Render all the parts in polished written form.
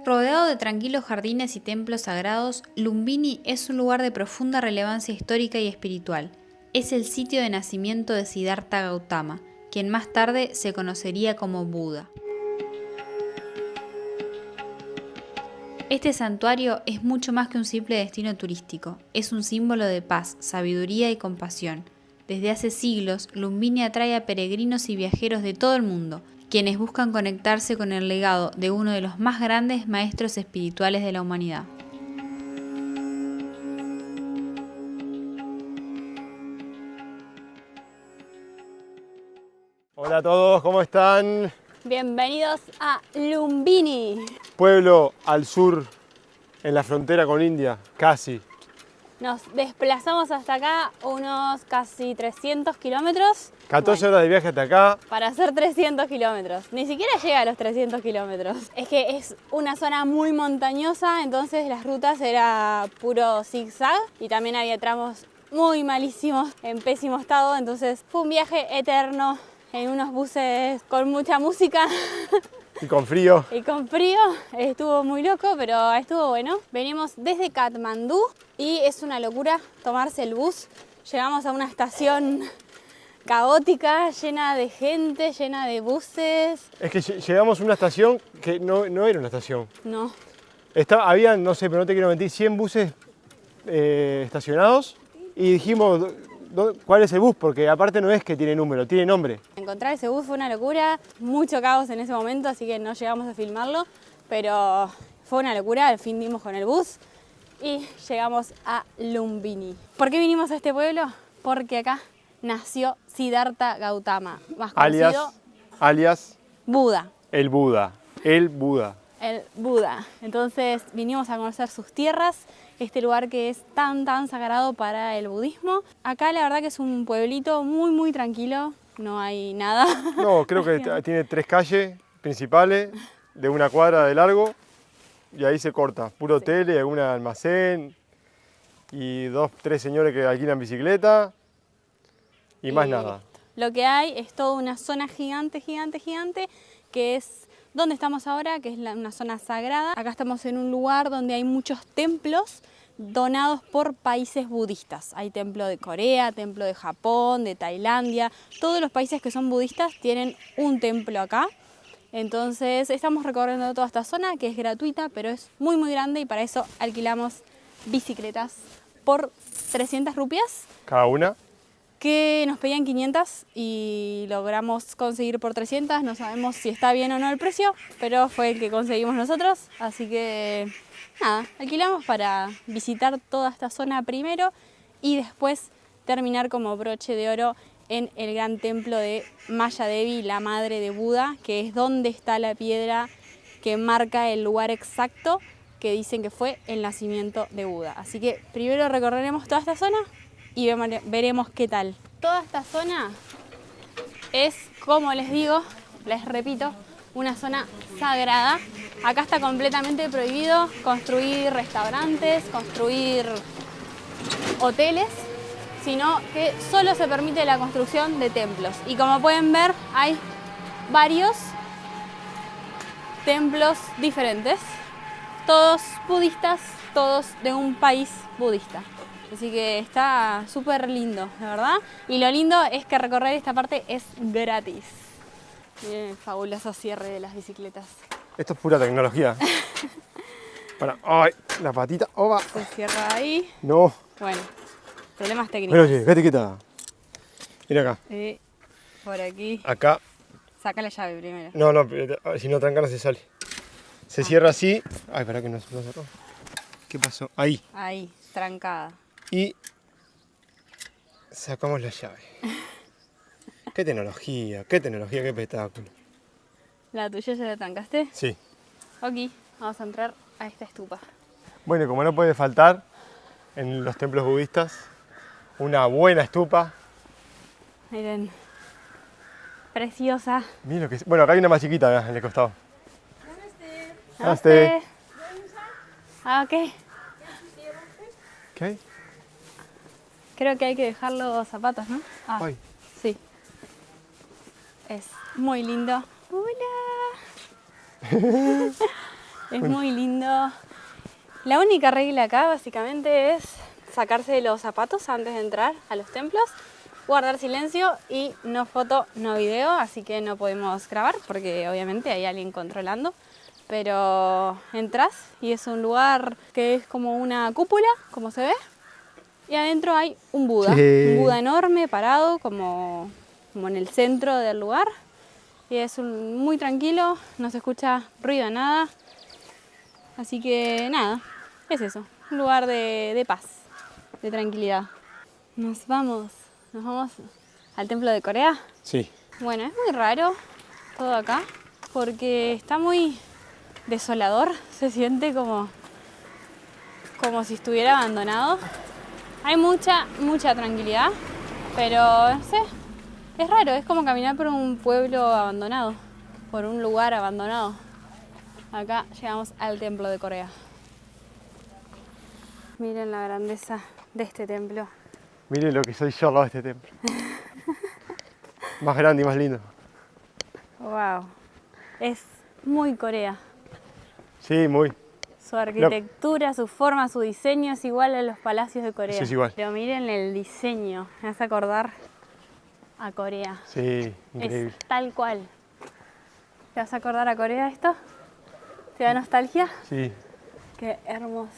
Rodeado de tranquilos jardines y templos sagrados, Lumbini es un lugar de profunda relevancia histórica y espiritual. Es el sitio de nacimiento de Siddhartha Gautama, quien más tarde se conocería como Buda. Este santuario es mucho más que un simple destino turístico, es un símbolo de paz, sabiduría y compasión. Desde hace siglos, Lumbini atrae a peregrinos y viajeros de todo el mundo, quienes buscan conectarse con el legado de uno de los más grandes maestros espirituales de la humanidad. Hola a todos, ¿cómo están? Bienvenidos a Lumbini. Pueblo al sur, en la frontera con India, casi. Nos desplazamos hasta acá unos casi 300 kilómetros. 14 horas de viaje hasta acá. Para hacer 300 kilómetros. Ni siquiera llega a los 300 kilómetros. Es que es una zona muy montañosa, entonces las rutas era puro zigzag y también había tramos muy malísimos, en pésimo estado, entonces fue un viaje eterno en unos buses con mucha música. Y con frío. Y con frío, estuvo muy loco, pero estuvo bueno. Venimos desde Katmandú y es una locura tomarse el bus. Llegamos a una estación caótica, llena de gente, llena de buses. Es que llegamos a una estación que no era una estación. No. Había, no sé, pero no te quiero mentir, 100 buses estacionados y dijimos, ¿cuál es el bus? Porque aparte no es que tiene número, tiene nombre. Encontrar ese bus fue una locura, mucho caos en ese momento, así que no llegamos a filmarlo, pero fue una locura, al fin dimos con el bus y llegamos a Lumbini. ¿Por qué vinimos a este pueblo? Porque acá nació Siddhartha Gautama, más conocido alias Buda. El Buda. El Buda. El Buda. Entonces vinimos a conocer sus tierras, este lugar que es tan sagrado para el budismo. Acá la verdad que es un pueblito muy tranquilo, no hay nada. No, creo que tiene 3 calles principales de 1 cuadra de largo y ahí se corta. Puro hotel y algún almacén y 2, 3 señores que alquilan bicicleta y más nada. Lo que hay es toda una zona gigante, que es donde estamos ahora, que es una zona sagrada. Acá estamos en un lugar donde hay muchos templos donados por países budistas. Hay templo de Corea, templo de Japón, de Tailandia. Todos los países que son budistas tienen un templo acá. Entonces estamos recorriendo toda esta zona que es gratuita, pero es muy grande y para eso alquilamos bicicletas por 300 rupias. ¿Cada una? Que nos pedían 500 y logramos conseguir por 300. No sabemos si está bien o no el precio, pero fue el que conseguimos nosotros. Así que nada, alquilamos para visitar toda esta zona primero y después terminar como broche de oro en el gran templo de Maya Devi, la madre de Buda, que es donde está la piedra que marca el lugar exacto que dicen que fue el nacimiento de Buda. Así que primero recorreremos toda esta zona y veremos qué tal. Toda esta zona es, como les digo, les repito, una zona sagrada. Acá está completamente prohibido construir restaurantes, construir hoteles, sino que solo se permite la construcción de templos. Y como pueden ver, hay varios templos diferentes, todos budistas, todos de un país budista. Así que está súper lindo, la verdad. Y lo lindo es que recorrer esta parte es gratis. Miren el fabuloso cierre de las bicicletas. Esto es pura tecnología. ¡Ay! La patita. ¡Oba! Se cierra ahí. No. Bueno, problemas técnicos. Mira, oye, quédate quieta. Mira acá. Por aquí. Acá. Saca la llave primero. No, si no tranca no se sale. Se cierra así. Ay, pará que no cerró. ¿Qué pasó? Ahí. Ahí, trancada. Y sacamos la llave. Qué tecnología, qué espectáculo. ¿La tuya ya la trancaste? Sí. Ok, vamos a entrar a esta estupa. Bueno, como no puede faltar en los templos budistas, una buena estupa. Miren, preciosa. Miren lo que es. Bueno, acá hay una más chiquita en el costado. Namaste. Ah, ok. ¿Qué hay? Creo que hay que dejar los zapatos, ¿no? Ah, Ay. sí. Es muy lindo. ¡Hola! Es muy lindo. La única regla acá básicamente es sacarse los zapatos antes de entrar a los templos, guardar silencio y no foto, no video, así que no podemos grabar porque obviamente hay alguien controlando. Pero entras y es un lugar que es como una cúpula, como se ve, y adentro hay un Buda, un Buda enorme parado como en el centro del lugar. Y es muy tranquilo, no se escucha ruido de nada. Así que nada, es eso, un lugar de paz, de tranquilidad. Nos vamos al templo de Corea. Sí. Bueno, es muy raro todo acá porque está muy desolador, se siente como si estuviera abandonado. Hay mucha tranquilidad, pero no sé, es raro, es como caminar por un pueblo abandonado, por un lugar abandonado. Acá llegamos al templo de Corea. Miren la grandeza de este templo. Miren lo que soy yo al lado de este templo. Más grande y más lindo. Wow, es muy Corea. Sí, muy. Su arquitectura, su forma, su diseño es igual a los palacios de Corea. Sí, es igual. Pero miren el diseño, me hace acordar a Corea. Sí, increíble. Es tal cual. ¿Te vas a acordar a Corea esto? ¿Te da nostalgia? Sí. Qué hermoso.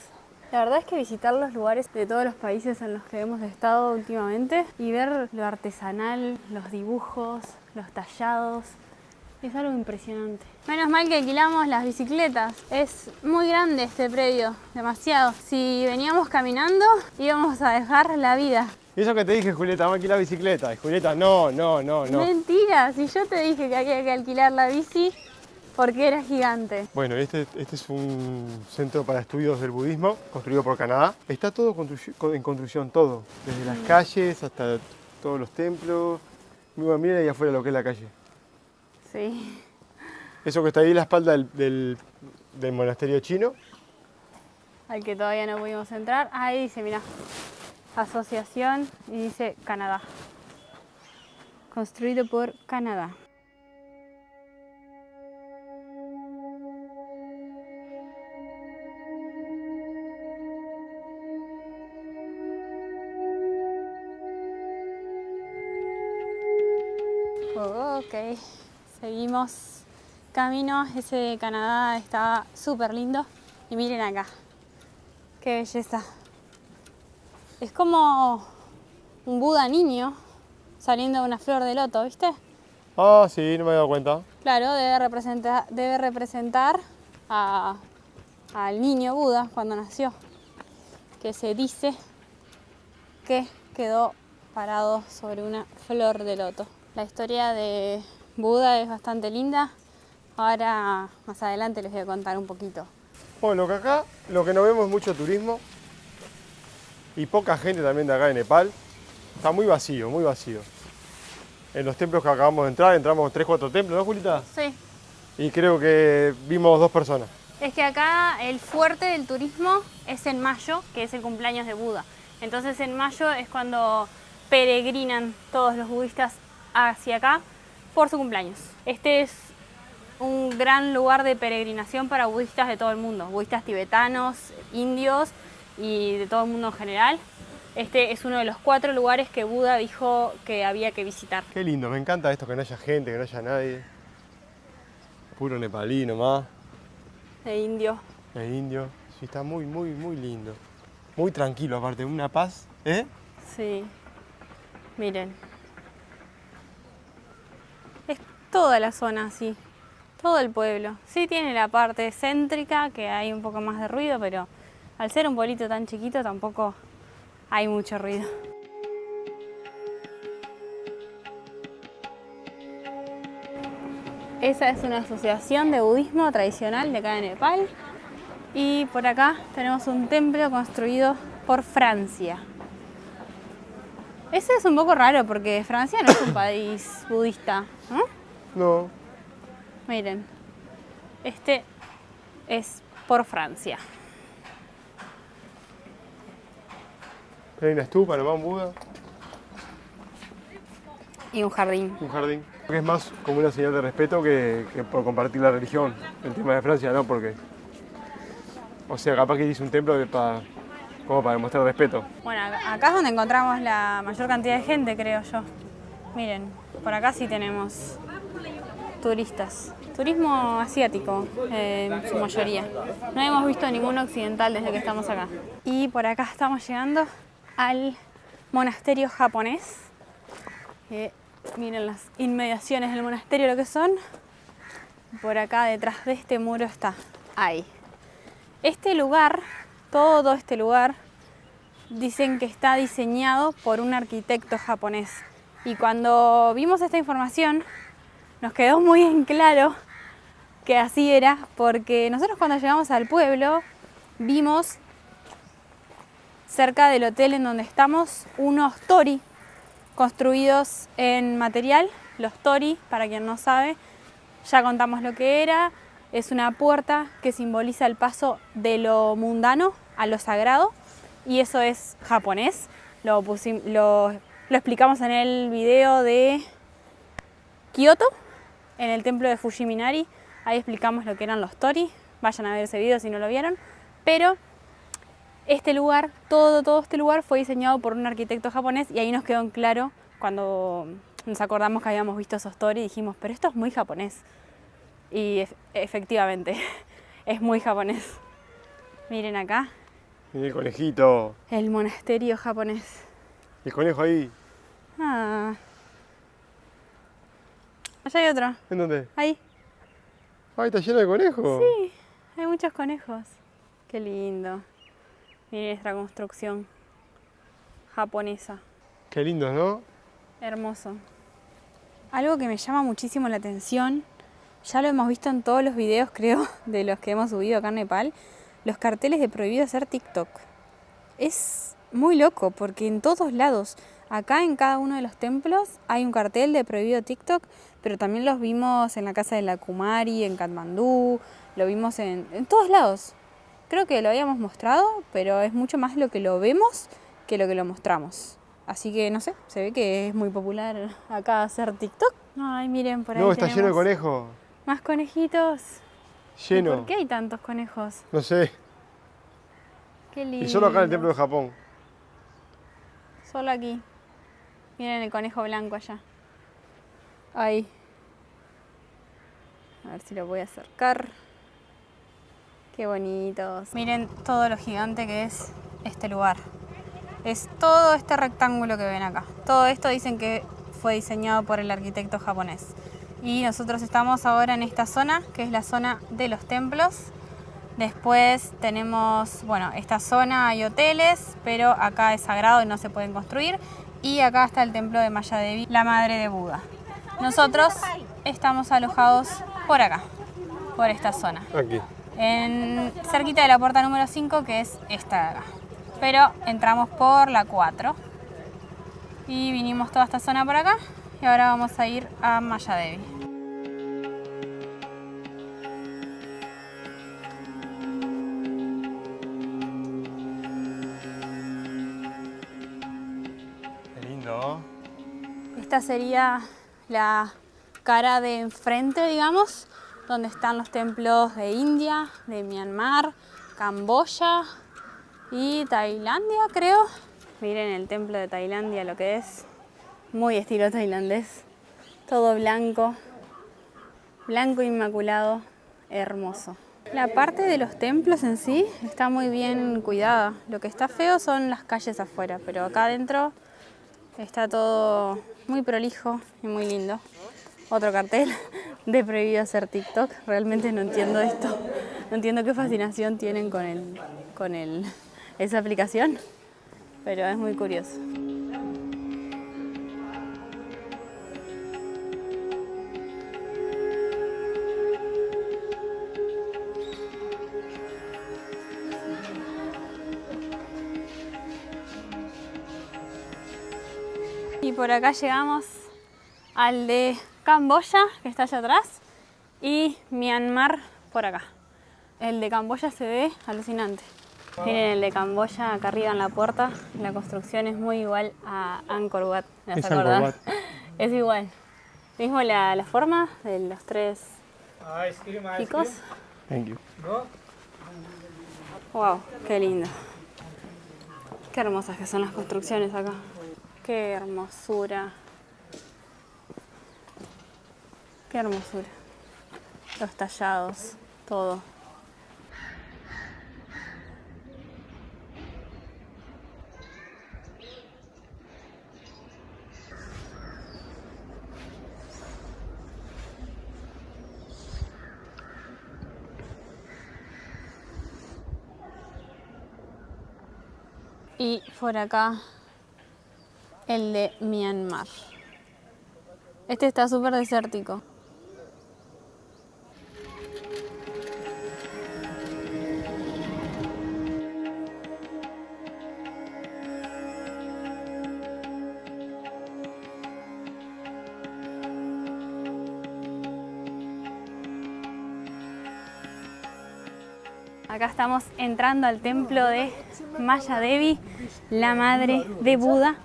La verdad es que visitar los lugares de todos los países en los que hemos estado últimamente y ver lo artesanal, los dibujos, los tallados, es algo impresionante. Menos mal que alquilamos las bicicletas. Es muy grande este predio, demasiado. Si veníamos caminando, íbamos a dejar la vida. Y eso que te dije, Julieta, vamos a alquilar bicicleta. Y Julieta, no. Mentira, si yo te dije que había que alquilar la bici porque era gigante. Bueno, este es un centro para estudios del budismo, construido por Canadá. Está todo en construcción, todo. Desde las calles hasta todos los templos. Miren ahí afuera lo que es la calle. Sí. Eso que está ahí en la espalda del monasterio chino. Al que todavía no pudimos entrar. Ahí dice, mira, asociación y dice Canadá. Construido por Canadá. Ok, seguimos camino. Ese de Canadá está súper lindo. Y miren acá, qué belleza. Es como un Buda niño saliendo de una flor de loto, ¿viste? Ah, sí, no me había dado cuenta. Claro, debe representar al niño Buda cuando nació, que se dice que quedó parado sobre una flor de loto. La historia de Buda es bastante linda. Ahora, más adelante, les voy a contar un poquito. Bueno, lo que no vemos es mucho turismo y poca gente también de acá de Nepal. Está muy vacío, muy vacío. En los templos que acabamos de entrar, entramos 3-4 templos, ¿no, Julita? Sí. Y creo que vimos 2 personas. Es que acá el fuerte del turismo es en mayo, que es el cumpleaños de Buda. Entonces en mayo es cuando peregrinan todos los budistas hacia acá por su cumpleaños. Este es un gran lugar de peregrinación para budistas de todo el mundo, budistas tibetanos, indios y de todo el mundo en general. Este es uno de los 4 lugares que Buda dijo que había que visitar. Qué lindo, me encanta esto, que no haya gente, que no haya nadie. Puro nepalí nomás. De indio. El indio. Sí, está muy lindo. Muy tranquilo aparte, una paz, ¿eh? Sí. Miren. Es toda la zona así. Todo el pueblo. Sí tiene la parte céntrica, que hay un poco más de ruido, pero al ser un pueblito tan chiquito tampoco hay mucho ruido. Esa es una asociación de budismo tradicional de acá de Nepal. Y por acá tenemos un templo construido por Francia. Ese es un poco raro porque Francia no es un país budista, ¿no? No. Miren, este es por Francia. Hay una estupa, nomás un Buda, Y un jardín. un jardín. Es más como una señal de respeto que por compartir la religión. El tema de Francia no, porque O sea, capaz que hice un templo como para demostrar respeto. Bueno, acá es donde encontramos la mayor cantidad de gente, creo yo. Miren, por acá sí tenemos turistas. Turismo asiático, en su mayoría. No hemos visto ningún occidental desde que estamos acá. Y por acá estamos llegando al monasterio japonés. Miren las inmediaciones del monasterio lo que son. Por acá detrás de este muro está. Ahí. Este lugar, todo este lugar, dicen que está diseñado por un arquitecto japonés. Y cuando vimos esta información, nos quedó muy en claro que así era, porque nosotros cuando llegamos al pueblo vimos cerca del hotel en donde estamos unos tori construidos en material. Los tori, para quien no sabe, ya contamos lo que era. Es una puerta que simboliza el paso de lo mundano a lo sagrado, y eso es japonés. Lo explicamos en el video de Kioto, en el templo de Fujiminari. Ahí explicamos lo que eran los tori. Vayan a ver ese video si no lo vieron. Pero este lugar, todo este lugar fue diseñado por un arquitecto japonés, y ahí nos quedó en claro cuando nos acordamos que habíamos visto esos tori y dijimos, pero esto es muy japonés. Y efectivamente, es muy japonés. Miren acá. Miren el conejito. El monasterio japonés. El conejo ahí. Ah. Allá hay otro. ¿En dónde? Ahí. Ay, está lleno de conejos. Sí, hay muchos conejos. Qué lindo. Miren esta construcción japonesa. Qué lindo, ¿no? Hermoso. Algo que me llama muchísimo la atención, ya lo hemos visto en todos los videos, creo, de los que hemos subido acá en Nepal, los carteles de prohibido hacer TikTok. Es muy loco porque en todos lados, acá en cada uno de los templos hay un cartel de prohibido TikTok, pero también los vimos en la casa de la Kumari, en Katmandú, lo vimos en todos lados. Creo que lo habíamos mostrado, pero es mucho más lo que lo vemos que lo que lo mostramos. Así que no sé, se ve que es muy popular acá hacer TikTok. Ay, miren, por ahí No, está tenemos lleno de conejos. más conejitos. Lleno. ¿Y por qué hay tantos conejos? No sé. Qué lindo. Y solo acá en el templo de Japón. Solo aquí. Miren el conejo blanco allá. Ahí. A ver si lo voy a acercar. Qué bonitos. Miren todo lo gigante que es este lugar. Es todo este rectángulo que ven acá. Todo esto dicen que fue diseñado por el arquitecto japonés. Y nosotros estamos ahora en esta zona, que es la zona de los templos. Después tenemos, bueno, esta zona hay hoteles, pero acá es sagrado y no se pueden construir. Y acá está el templo de Maya Devi, la madre de Buda. Nosotros estamos alojados por acá, por esta zona. Aquí. Cerquita de la puerta número 5, que es esta de acá. Pero entramos por la 4 y vinimos toda esta zona por acá, y ahora vamos a ir a Maya Devi. Qué lindo. Esta sería la cara de enfrente, digamos, donde están los templos de India, de Myanmar, Camboya y Tailandia, creo. Miren el templo de Tailandia, lo que es. Muy estilo tailandés. Todo blanco. Blanco inmaculado. Hermoso. La parte de los templos en sí está muy bien cuidada. Lo que está feo son las calles afuera, pero acá adentro está todo muy prolijo y muy lindo. Otro cartel de prohibido hacer TikTok. Realmente no entiendo esto. No entiendo qué fascinación tienen con esa aplicación, pero es muy curioso. Y por acá llegamos al de Camboya, que está allá atrás, y Myanmar por acá. El de Camboya se ve alucinante. Miren el de Camboya acá arriba en la puerta. La construcción es muy igual a Angkor Wat. ¿Me vas a acordar? Es igual. Mismo la forma de los tres picos. Thank you. Wow, qué lindo. Qué hermosas que son las construcciones acá. Qué hermosura. Qué hermosura. Los tallados, todo. Y por acá el de Myanmar. Este está súper desértico. Acá estamos entrando al templo de Maya Devi, la madre de Buda.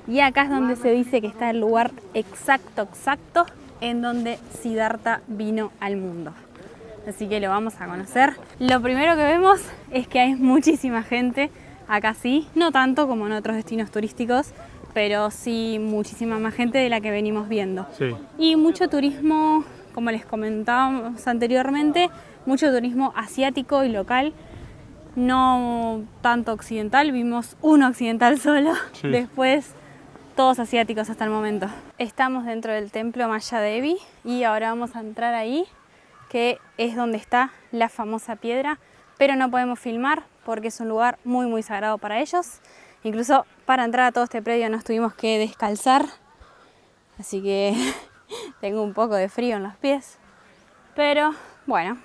Y acá es donde se dice que está el lugar exacto en donde Siddhartha vino al mundo. Así que lo vamos a conocer. Lo primero que vemos es que hay muchísima gente. Acá sí, no tanto como en otros destinos turísticos, pero sí muchísima más gente de la que venimos viendo. Sí. Y mucho turismo, como les comentábamos anteriormente, mucho turismo asiático y local, no tanto occidental, vimos uno occidental solo, Sí. Después todos asiáticos hasta el momento. Estamos dentro del templo Maya Devi y ahora vamos a entrar ahí, que es donde está la famosa piedra, pero no podemos filmar porque es un lugar muy sagrado para ellos. Incluso para entrar a todo este predio nos tuvimos que descalzar, así que tengo un poco de frío en los pies, pero bueno,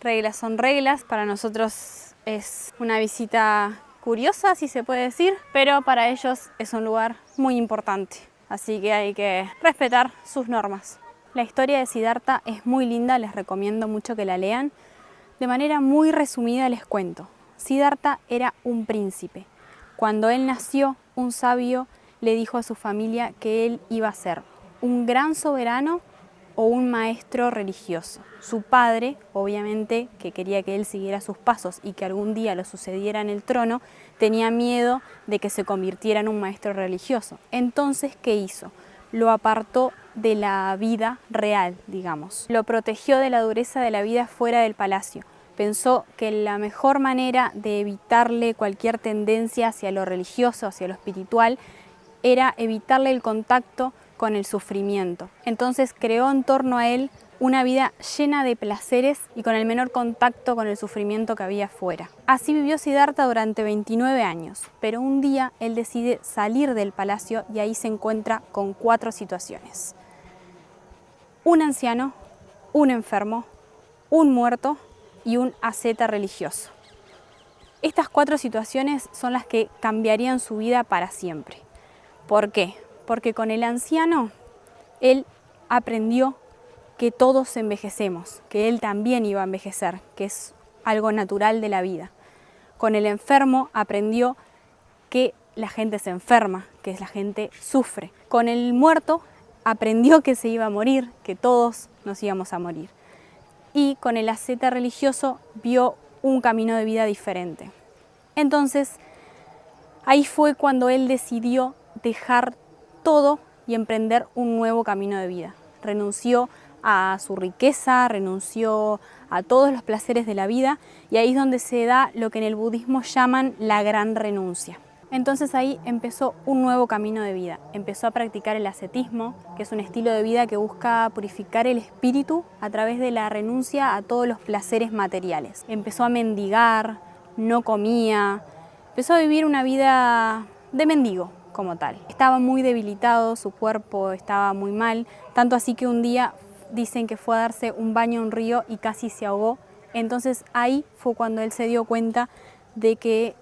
reglas son reglas. Para nosotros es una visita curiosa, si se puede decir, pero para ellos es un lugar muy importante, así que hay que respetar sus normas. La historia de Siddhartha es muy linda, les recomiendo mucho que la lean. De manera muy resumida les cuento. Siddhartha era un príncipe. Cuando él nació, un sabio le dijo a su familia que él iba a ser un gran soberano o un maestro religioso. Su padre, obviamente, que quería que él siguiera sus pasos y que algún día lo sucediera en el trono, tenía miedo de que se convirtiera en un maestro religioso. Entonces, ¿qué hizo? Lo apartó de la vida real, digamos. Lo protegió de la dureza de la vida fuera del palacio. Pensó que la mejor manera de evitarle cualquier tendencia hacia lo religioso, hacia lo espiritual, era evitarle el contacto con el sufrimiento. Entonces creó en torno a él una vida llena de placeres y con el menor contacto con el sufrimiento que había afuera. Así vivió Siddhartha durante 29 años, pero un día él decide salir del palacio y ahí se encuentra con 4 situaciones. Un anciano, un enfermo, un muerto y un asceta religioso. Estas 4 situaciones son las que cambiarían su vida para siempre. ¿Por qué? Porque con el anciano, él aprendió que todos envejecemos, que él también iba a envejecer, que es algo natural de la vida. Con el enfermo aprendió que la gente se enferma, que la gente sufre. Con el muerto aprendió que se iba a morir, que todos nos íbamos a morir. Y con el asceta religioso vio un camino de vida diferente. Entonces, ahí fue cuando él decidió dejar todo y emprender un nuevo camino de vida. Renunció a su riqueza, renunció a todos los placeres de la vida y ahí es donde se da lo que en el budismo llaman la gran renuncia. Entonces ahí empezó un nuevo camino de vida. Empezó a practicar el ascetismo, que es un estilo de vida que busca purificar el espíritu a través de la renuncia a todos los placeres materiales. Empezó a mendigar, no comía, empezó a vivir una vida de mendigo como tal. Estaba muy debilitado, su cuerpo estaba muy mal, tanto así que un día dicen que fue a darse un baño en un río y casi se ahogó. Entonces ahí fue cuando él se dio cuenta de que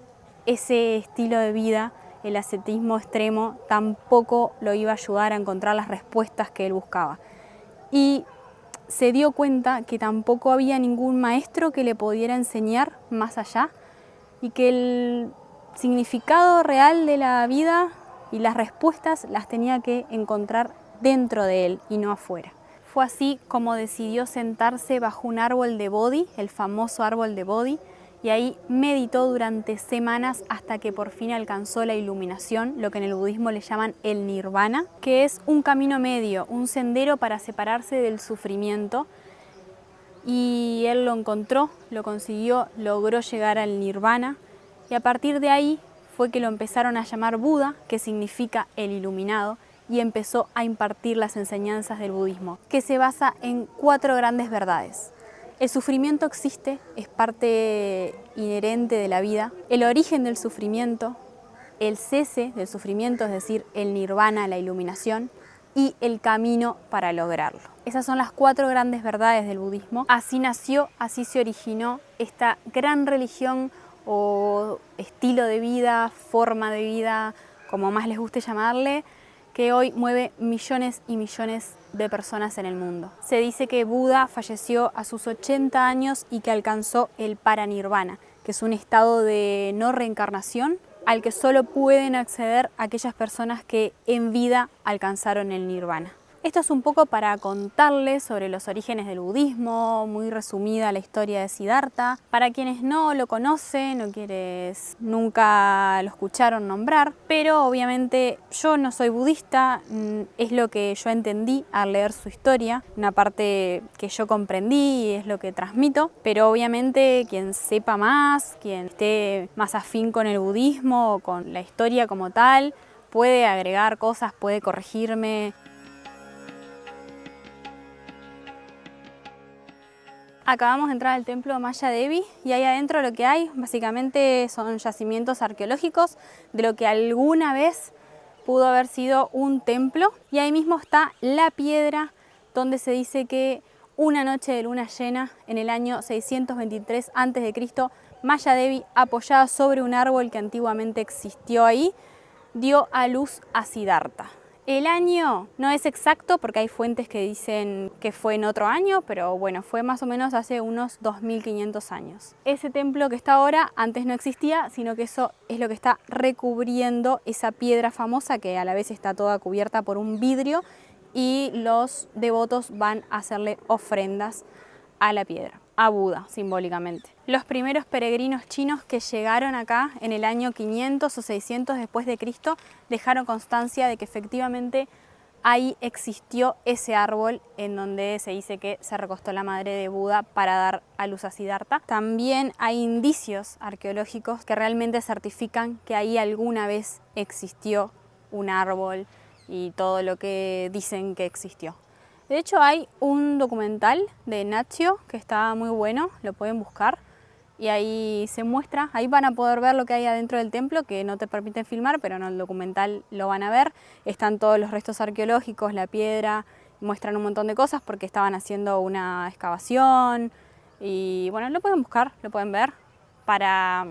ese estilo de vida, el ascetismo extremo, tampoco lo iba a ayudar a encontrar las respuestas que él buscaba. Y se dio cuenta que tampoco había ningún maestro que le pudiera enseñar más allá y que el significado real de la vida y las respuestas las tenía que encontrar dentro de él y no afuera. Fue así como decidió sentarse bajo un árbol de Bodhi, el famoso árbol de Bodhi, y ahí meditó durante semanas hasta que por fin alcanzó la iluminación, lo que en el budismo le llaman el nirvana, que es un camino medio, un sendero para separarse del sufrimiento. Y él lo encontró, lo consiguió, logró llegar al nirvana y a partir de ahí fue que lo empezaron a llamar Buda, que significa el iluminado, y empezó a impartir las enseñanzas del budismo, que se basa en 4 grandes verdades. El sufrimiento existe, es parte inherente de la vida. El origen del sufrimiento, el cese del sufrimiento, es decir, el nirvana, la iluminación, y el camino para lograrlo. Esas son las 4 grandes verdades del budismo. Así nació, así se originó esta gran religión o estilo de vida, forma de vida, como más les guste llamarle, que hoy mueve millones y millones de personas en el mundo. Se dice que Buda falleció a sus 80 años y que alcanzó el paranirvana, que es un estado de no reencarnación al que solo pueden acceder aquellas personas que en vida alcanzaron el nirvana. Esto es un poco para contarles sobre los orígenes del budismo, muy resumida la historia de Siddhartha. Para quienes no lo conocen o quienes nunca lo escucharon nombrar, pero obviamente yo no soy budista, es lo que yo entendí al leer su historia, una parte que yo comprendí y es lo que transmito, pero obviamente quien sepa más, quien esté más afín con el budismo o con la historia como tal, puede agregar cosas, puede corregirme. Acabamos de entrar al templo Maya Devi y ahí adentro lo que hay básicamente son yacimientos arqueológicos de lo que alguna vez pudo haber sido un templo, y ahí mismo está la piedra donde se dice que una noche de luna llena en el año 623 a.C., Maya Devi, apoyada sobre un árbol que antiguamente existió ahí, dio a luz a Siddhartha. El año no es exacto porque hay fuentes que dicen que fue en otro año, pero bueno, fue más o menos hace unos 2500 años. Ese templo que está ahora antes no existía, sino que eso es lo que está recubriendo esa piedra famosa que a la vez está toda cubierta por un vidrio, y los devotos van a hacerle ofrendas a la piedra, a Buda simbólicamente. Los primeros peregrinos chinos que llegaron acá en el año 500 o 600 después de Cristo dejaron constancia de que efectivamente ahí existió ese árbol en donde se dice que se recostó la madre de Buda para dar a luz a Siddhartha. También hay indicios arqueológicos que realmente certifican que ahí alguna vez existió un árbol y todo lo que dicen que existió. De hecho hay un documental de Nat Geo que está muy bueno, lo pueden buscar y ahí se muestra, ahí van a poder ver lo que hay adentro del templo, que no te permiten filmar, pero en el documental lo van a ver. Están todos los restos arqueológicos, la piedra, muestran un montón de cosas porque estaban haciendo una excavación y bueno, lo pueden buscar, lo pueden ver para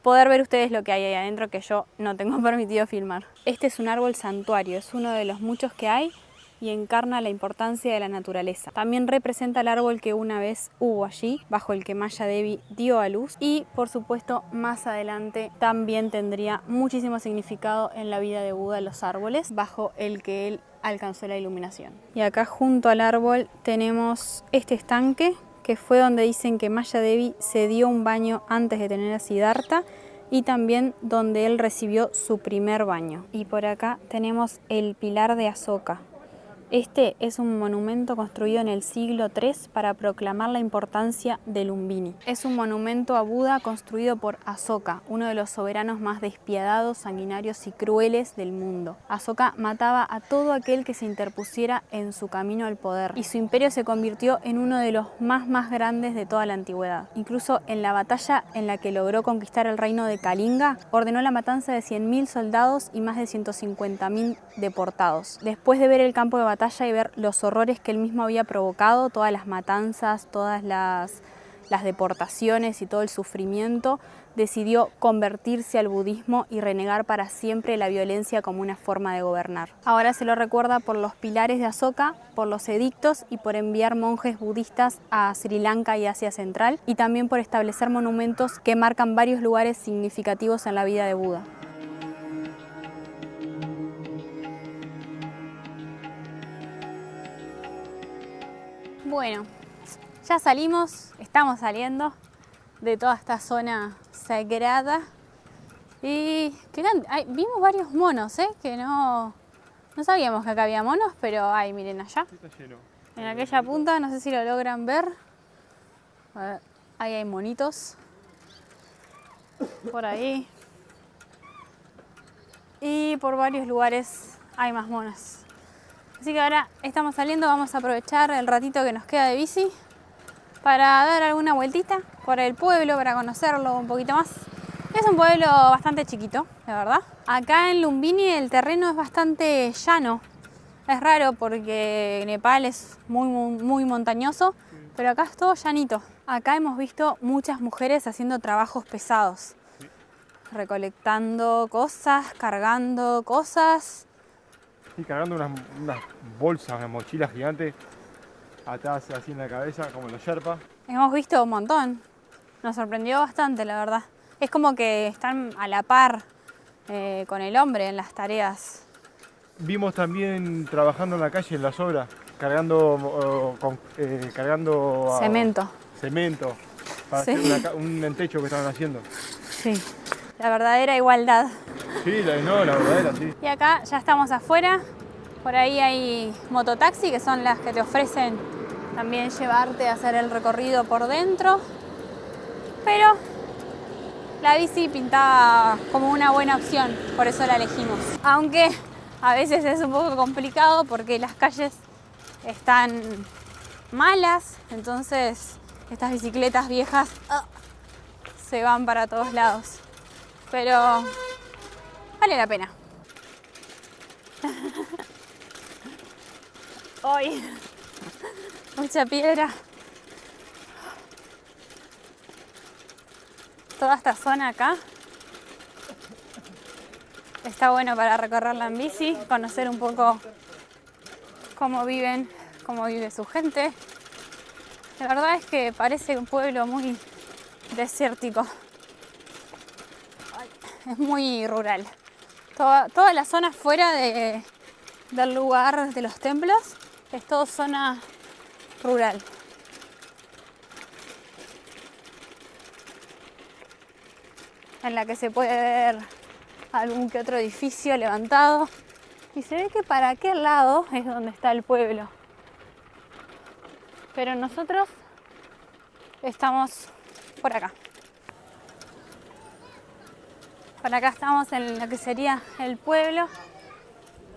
poder ver ustedes lo que hay ahí adentro, que yo no tengo permitido filmar. Este es un árbol santuario, es uno de los muchos que hay y encarna la importancia de la naturaleza. También representa el árbol que una vez hubo allí, bajo el que Maya Devi dio a luz, y por supuesto más adelante también tendría muchísimo significado en la vida de Buda los árboles, bajo el que él alcanzó la iluminación. Y acá junto al árbol tenemos este estanque, que fue donde dicen que Maya Devi se dio un baño antes de tener a Siddhartha, y también donde él recibió su primer baño. Y por acá tenemos el pilar de Asoka. Este es un monumento construido en el siglo III para proclamar la importancia de Lumbini. Es un monumento a Buda construido por Asoka, uno de los soberanos más despiadados, sanguinarios y crueles del mundo. Asoka mataba a todo aquel que se interpusiera en su camino al poder, y su imperio se convirtió en uno de los más grandes de toda la antigüedad. Incluso en la batalla en la que logró conquistar el reino de Kalinga, ordenó la matanza de 100.000 soldados y más de 150.000 deportados. Después de ver el campo de batalla y ver los horrores que él mismo había provocado, todas las matanzas, todas las deportaciones y todo el sufrimiento, decidió convertirse al budismo y renegar para siempre la violencia como una forma de gobernar. Ahora se lo recuerda por los pilares de Asoka, por los edictos y por enviar monjes budistas a Sri Lanka y Asia Central, y también por establecer monumentos que marcan varios lugares significativos en la vida de Buda. Bueno, ya salimos, estamos saliendo. de toda esta zona sagrada. Y vimos varios monos, que no sabíamos que acá había monos, pero miren allá. Está lleno. En aquella punta, no sé si lo logran ver. A ver, ahí hay monitos. Por ahí. Y por varios lugares hay más monos. Así que ahora estamos saliendo, vamos a aprovechar el ratito que nos queda de bici para dar alguna vueltita por el pueblo, para conocerlo un poquito más. Es un pueblo bastante chiquito, la verdad. Acá en Lumbini el terreno es bastante llano. Es raro porque Nepal es muy montañoso, pero acá es todo llanito. Acá hemos visto muchas mujeres haciendo trabajos pesados. Recolectando cosas, cargando cosas. Sí, cargando unas bolsas, unas mochilas gigantes atadas así en la cabeza, como los Sherpa. Hemos visto un montón. Nos sorprendió bastante, la verdad. Es como que están a la par con el hombre en las tareas. Vimos también trabajando en la calle, en las obras, cargando Cemento. Cemento para Sí. hacer un techo que estaban haciendo. Sí, la verdadera igualdad. Sí, la verdadera, sí. Y acá ya estamos afuera. Por ahí hay mototaxi, que son las que te ofrecen también llevarte a hacer el recorrido por dentro. Pero la bici pintaba como una buena opción, por eso la elegimos. Aunque a veces es un poco complicado porque las calles están malas, entonces estas bicicletas viejas se van para todos lados. Pero vale la pena. Hoy mucha piedra. Toda esta zona acá está bueno para recorrerla en bici, conocer un poco cómo vive su gente. La verdad es que parece un pueblo muy desértico. Es muy rural. Toda la zona fuera del lugar de los templos es todo zona rural. En la que se puede ver algún que otro edificio levantado. Y se ve que para aquel lado es donde está el pueblo. Pero nosotros estamos por acá. Por acá estamos en lo que sería el pueblo.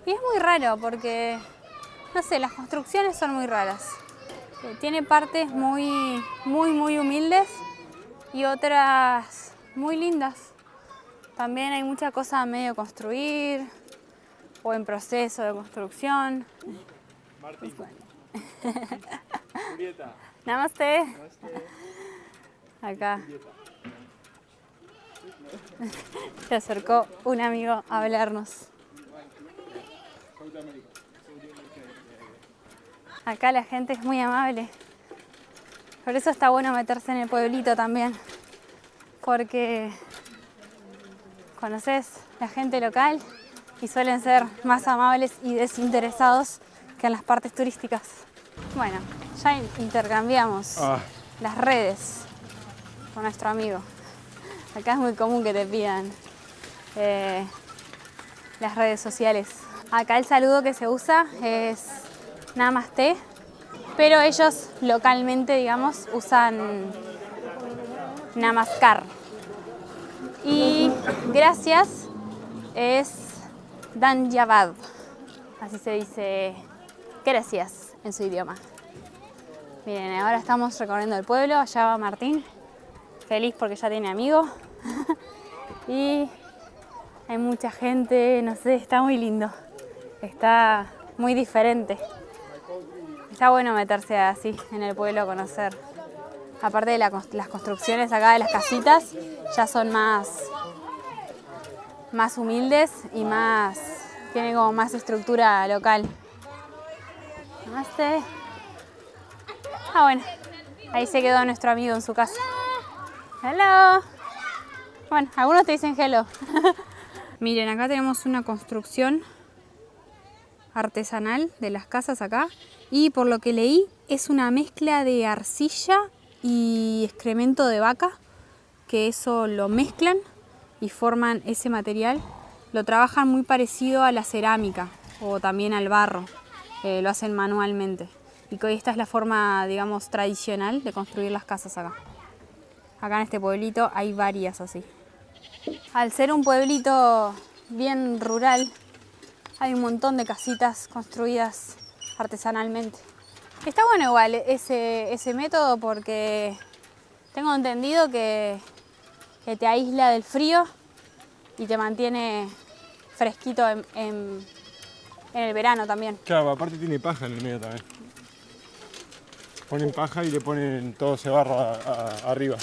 Y es muy raro porque, no sé, las construcciones son muy raras. Tiene partes muy humildes y otras muy lindas. También hay mucha cosa a medio construir o en proceso de construcción. Martín. Julieta. Namaste. Acá. Se acercó un amigo a hablarnos. Acá la gente es muy amable. Por eso está bueno meterse en el pueblito también. Porque conoces la gente local y suelen ser más amables y desinteresados que en las partes turísticas. Bueno, ya intercambiamos las redes con nuestro amigo. Acá es muy común que te pidan las redes sociales. Acá el saludo que se usa es Namaste, pero ellos localmente, digamos, usan Namaskar. Y gracias es Dhanyavad. Así se dice gracias en su idioma. Miren, ahora estamos recorriendo el pueblo. Allá va Martín, feliz porque ya tiene amigos. Y hay mucha gente, no sé, está muy lindo. Está muy diferente. Está bueno meterse así en el pueblo a conocer. Aparte de las construcciones acá de las casitas, ya son más humildes y tienen como más estructura local. Namaste. Bueno, ahí se quedó nuestro amigo en su casa. Hello. Bueno, algunos te dicen hello. Miren, acá tenemos una construcción artesanal de las casas acá. Y por lo que leí, es una mezcla de arcilla y excremento de vaca que eso lo mezclan y forman ese material. Lo trabajan muy parecido a la cerámica o también al barro. Lo hacen manualmente. Y que esta es la forma, digamos, tradicional de construir las casas acá. Acá en este pueblito hay varias así. Al ser un pueblito bien rural, hay un montón de casitas construidas artesanalmente. Está bueno igual ese método porque tengo entendido que te aísla del frío y te mantiene fresquito en el verano también. Claro, aparte tiene paja en el medio también. Ponen paja y le ponen todo ese barro arriba.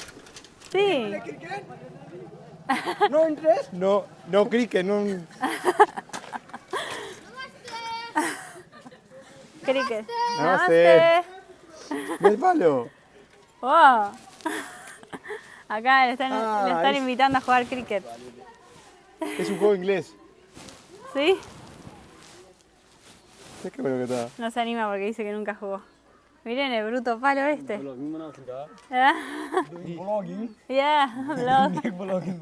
Sí. ¿No entres? No, cricket, no. Cricket. Namaste. ¡No hay palo! Wow. Acá le están invitando a jugar cricket. Es un juego inglés. ¿Sí? Es que bueno que está. No se anima porque dice que nunca jugó. Miren el bruto palo este. ¿Ah? Vlogging. Yeah, vlog. Vlogging,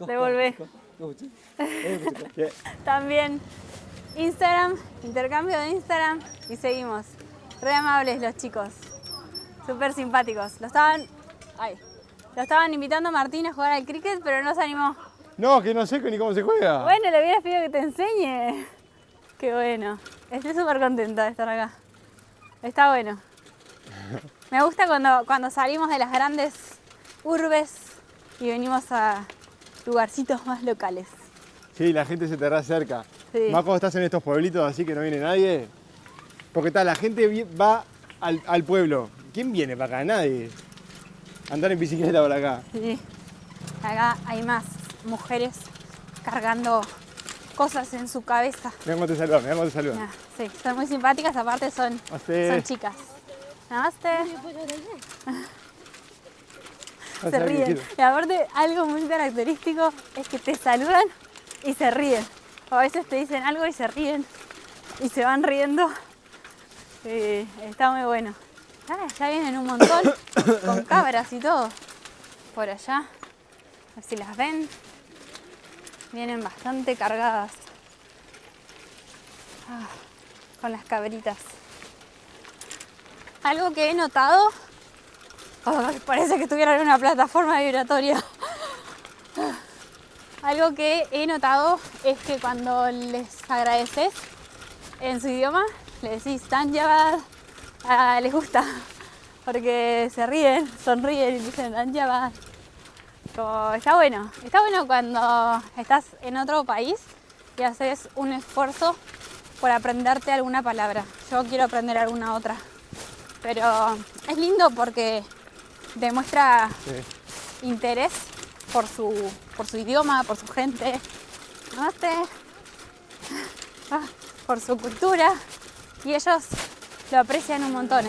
Devolvé. También Instagram, intercambio de Instagram y seguimos. Re amables los chicos. Súper simpáticos. Lo estaban invitando a Martín a jugar al cricket, pero no se animó. No, que no sé ni cómo se juega. Bueno, le hubieras pedido que te enseñe. Qué bueno. Estoy súper contenta de estar acá. Está bueno. Me gusta cuando salimos de las grandes urbes y venimos a lugarcitos más locales. Sí, la gente se te acerca. Sí. Más cuando estás en estos pueblitos así que no viene nadie. Porque la gente va al pueblo. ¿Quién viene para acá? Nadie. Andar en bicicleta por acá. Sí. Acá hay más mujeres cargando cosas en su cabeza. Mira cómo te saludan, Ah, sí, son muy simpáticas, aparte son chicas. Namaste. Se ríen. Y aparte, algo muy característico es que te saludan y se ríen. O a veces te dicen algo y se ríen y se van riendo. Está muy bueno. Ah, ya vienen un montón con cabras y todo. Por allá. A ver si las ven. Vienen bastante cargadas. Con las cabritas. Algo que he notado. Parece que estuvieran en una plataforma vibratoria. Algo que he notado es que cuando les agradeces en su idioma, le decís Dhanyavad, les gusta. Porque se ríen, sonríen y dicen Dhanyavad. Está bueno cuando estás en otro país y haces un esfuerzo por aprenderte alguna palabra. Yo quiero aprender alguna otra. Pero es lindo porque demuestra interés por su idioma, por su gente, por su cultura, y ellos lo aprecian un montón.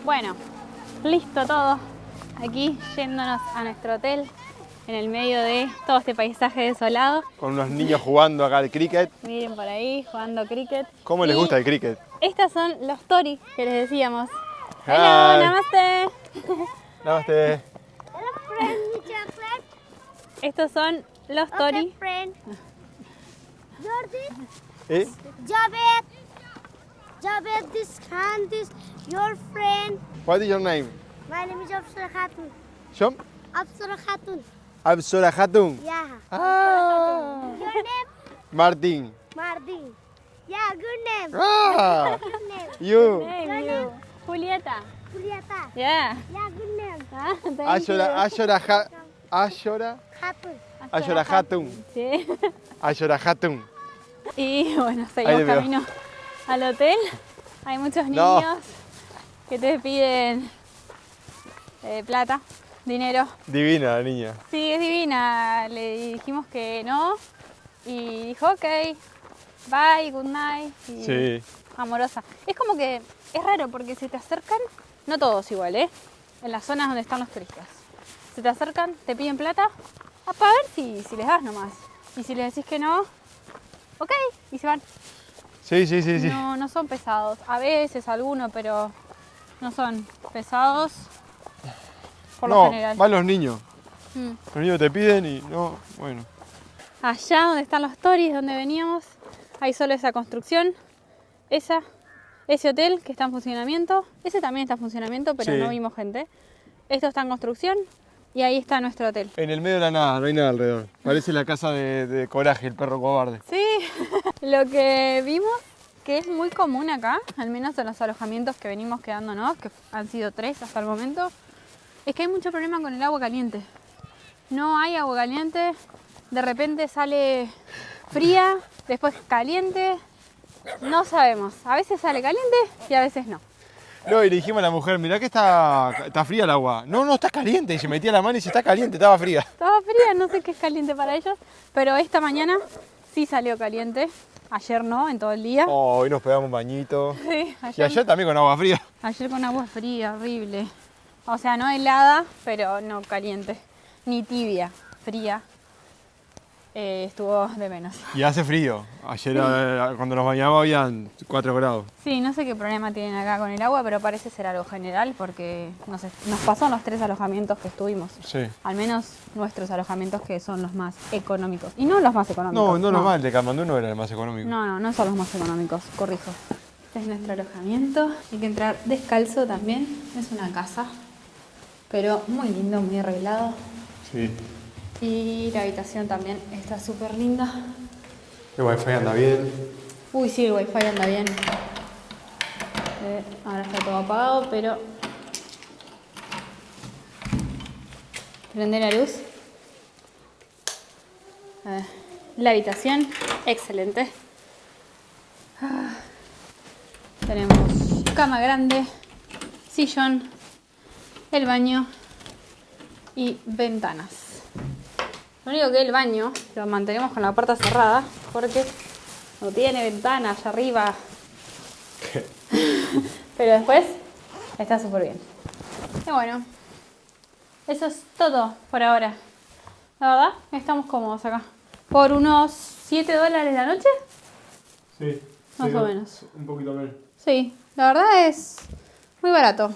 Bueno, listo todo. Aquí yéndonos a nuestro hotel en el medio de todo este paisaje desolado. Con unos niños jugando acá al cricket. Miren por ahí, jugando cricket. ¿Cómo les gusta el cricket? Estas son los tori que les decíamos. Hi. Hello, namaste. Namaste. Estos son los tori. ¿Eh? Javed, this Khan, this your friend. What is your name? My name is Apsara Khatun. Shom? Apsara Khatun. Apsara Khatun. Yeah. Ah. Your name? Martin. Mardi. Yeah, good name. Ah. Good name. You. Name you. Julieta. Julieta. Yeah. Yeah, good name. Ashora Khatun. Sí. Ashora Khatun. Y bueno, Ahí seguimos te veo. camino al hotel. Hay muchos niños que te piden plata, dinero. Divina la niña. Sí, es divina. Le dijimos que no y dijo ok, bye, good night. Y Sí. amorosa. Es como que es raro porque se te acercan, no todos igual, en las zonas donde están los turistas. Se te acercan, te piden plata, para ver si les das nomás. Y si les decís que no, ok, y se van. Sí, sí, sí, sí. No, no son pesados. A veces algunos, pero no son pesados por lo No, general. van los niños. Mm. Los niños te piden y no, bueno. Allá donde están los toris, donde veníamos, hay solo esa construcción, ese hotel que está en funcionamiento, ese también está en funcionamiento, pero Sí. no vimos gente. Esto está en construcción y ahí está nuestro hotel. En el medio de la nada, no hay nada alrededor. Parece la casa de Coraje, el perro cobarde. Sí, lo que vimos que es muy común acá, al menos en los alojamientos que venimos quedándonos, que han sido 3 hasta el momento, es que hay mucho problema con el agua caliente. No hay agua caliente, de repente sale fría, después caliente, no sabemos. A veces sale caliente y a veces no. No, y le dijimos a la mujer, mirá que está fría el agua. No, no, está caliente. Y se metía la mano y dice, está caliente, estaba fría. Estaba fría, no sé qué es caliente para ellos, pero esta mañana sí salió caliente. Ayer no, en todo el día. Oh, hoy nos pegamos un bañito. Sí, Y ayer también con agua fría. ayer con agua fría, horrible. O sea, no helada, pero no caliente. Ni tibia, fría. Estuvo de menos. Y hace frío. Ayer cuando nos bañamos habían 4 grados. Sí, no sé qué problema tienen acá con el agua, pero parece ser algo general porque nos pasó en los 3 alojamientos que estuvimos. Sí. Al menos nuestros alojamientos que son los más económicos. Y no los más económicos. No, no normal, el de Katmandú no era el más económico. No son los más económicos, corrijo. Este es nuestro alojamiento. Hay que entrar descalzo también. Es una casa, pero muy lindo, muy arreglado. Sí. Y la habitación también está súper linda. El wifi anda bien. Uy, sí, el wifi anda bien. Ahora está todo apagado, pero... Prende la luz. La habitación, excelente. Tenemos cama grande, sillón, el baño y ventanas. Lo único que el baño lo mantenemos con la puerta cerrada porque no tiene ventana allá arriba. Pero después está súper bien. Y bueno, eso es todo por ahora. La verdad, estamos cómodos acá. Por unos $7 la noche. Sí. Más o menos. Un poquito menos. Sí, la verdad es muy barato.